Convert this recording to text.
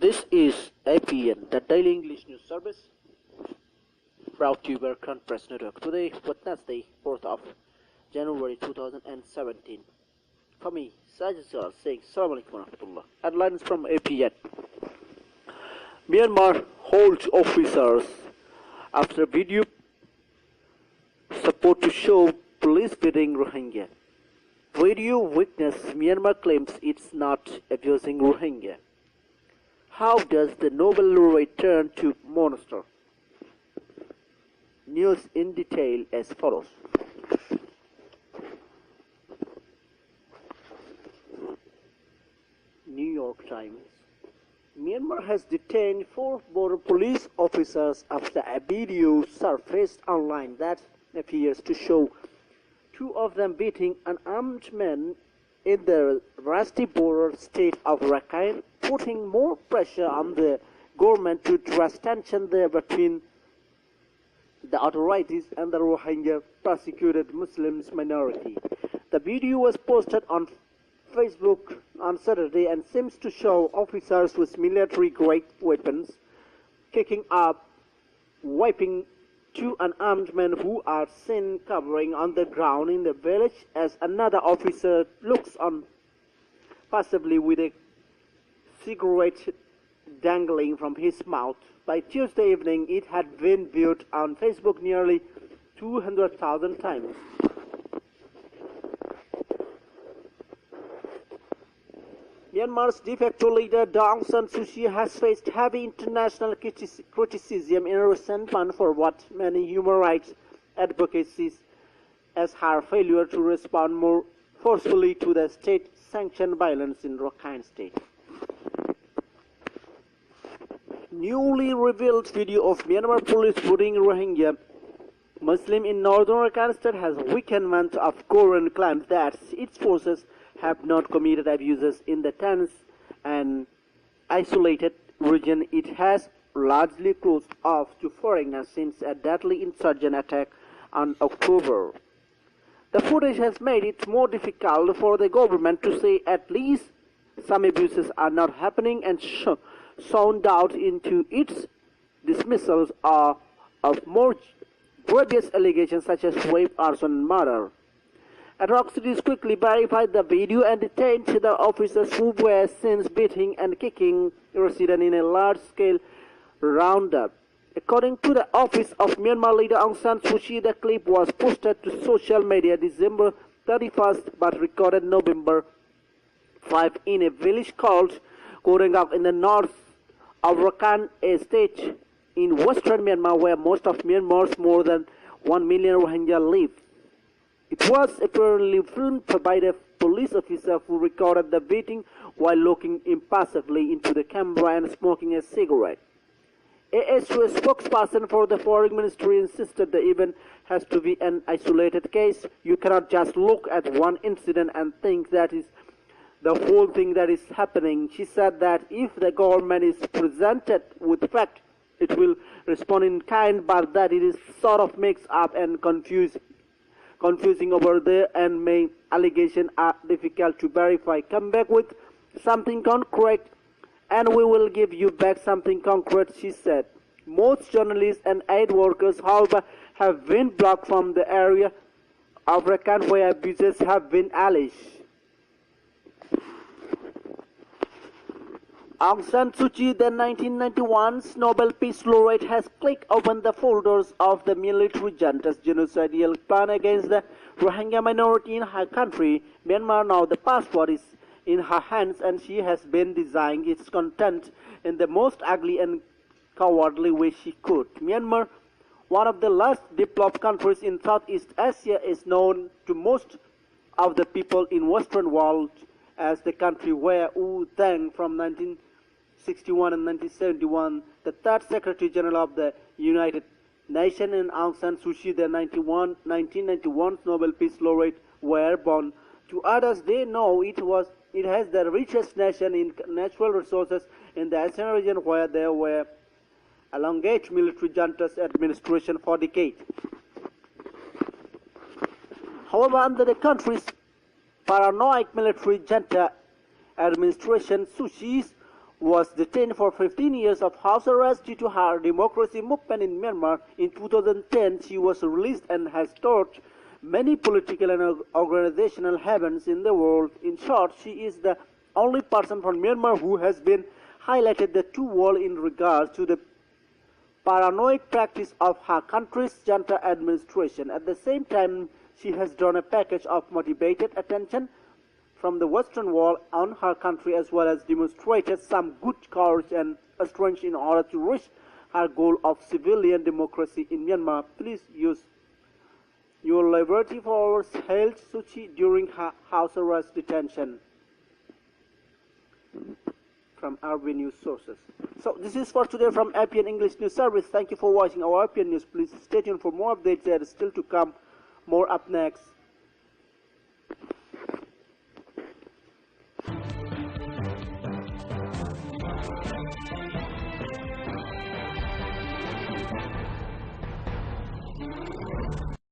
This is APN, the Daily English News Service, brought to you by Arakan Press Network. Today, Wednesday, 4th of January 2017. For me, Sajid saying Assalamu alaikum wa rahmatullah. Headlines from APN. Myanmar holds officers after video support to show police beating Rohingya. Video witness Myanmar claims it's not abusing Rohingya. How does the Nobel laureate turn to monster? News in detail as follows. New York Times. Myanmar has detained 4 border police officers after a video surfaced online that appears to show 2 of them beating an armed man in the rusty border state of Arakan, putting more pressure on the government to address tension there between the authorities and the Rohingya persecuted Muslims minority. The video was posted on Facebook on Saturday and seems to show officers with military-grade weapons kicking up, wiping 2 unarmed men who are seen covering on the ground in the village as another officer looks on passively with a cigarette dangling from his mouth. By Tuesday evening, it had been viewed on Facebook nearly 200,000 times. Myanmar's de facto leader Aung San Suu Kyi has faced heavy international criticism in recent months for what many human rights advocates see as her failure to respond more forcefully to the state-sanctioned violence in Rakhine State. Newly revealed video of Myanmar police beating Rohingya Muslim in northern Arakan State has weakened months of Korean claims that its forces have not committed abuses in the tense and isolated region it has largely closed off to foreigners since a deadly insurgent attack on October. The footage has made it more difficult for the government to say at least some abuses are not happening and sound out into its dismissals of more grievous allegations such as rape, arson, and murder. Authorities quickly verified the video and detained the officers who were seen beating and kicking residents in a large-scale roundup. According to the office of Myanmar leader Aung San Suu Kyi, the clip was posted to social media December 31st but recorded November 5 in a village called Korengak in the north of Arakan, a state in western Myanmar where most of Myanmar's more than 1 million Rohingya live. It was apparently filmed by a police officer who recorded the beating while looking impassively into the camera and smoking a cigarette. A spokesperson for the foreign ministry insisted the event has to be an isolated case. You cannot just look at one incident and think that is the whole thing that is happening. She said that if the government is presented with fact, it will respond in kind, but that it is sort of mixed up and confusing over there and main allegations are difficult to verify. Come back with something concrete and we will give you back something concrete, she said. Most journalists and aid workers, however, have been blocked from the area of Arakan where abuses have been alleged. Aung San Suu Kyi, the 1991 Nobel Peace Laureate, has clicked open the folders of the military junta's genocidal plan against the Rohingya minority in her country, Myanmar. Now the passport is in her hands and she has been designing its content in the most ugly and cowardly way she could. Myanmar, one of the last developed countries in Southeast Asia, is known to most of the people in Western world as the country where Wu Thang from 1961 and 1971, the 3rd Secretary General of the United Nations, and Aung San Suu Kyi, the 1991 Nobel Peace Laureate, were born. To others, they know it has the richest nation in natural resources in the Asian region where there were elongate military junta's administration for decades. However, under the country's paranoid military junta administration, Suu Kyi's was detained for 15 years of house arrest due to her democracy movement in Myanmar. In 2010, she was released and has taught many political and organizational havens in the world. In short, she is the only person from Myanmar who has been highlighted the two world in regards to the paranoid practice of her country's junta administration. At the same time, she has drawn a package of motivated attention from the Western world on her country, as well as demonstrated some good courage and strength in order to reach her goal of civilian democracy in Myanmar. Please use your liberty for Aung San Suu Kyi during her house arrest detention. From RB News sources. So this is for today from APN English News Service. Thank you for watching our APN News. Please stay tuned for more updates that are still to come. More up next.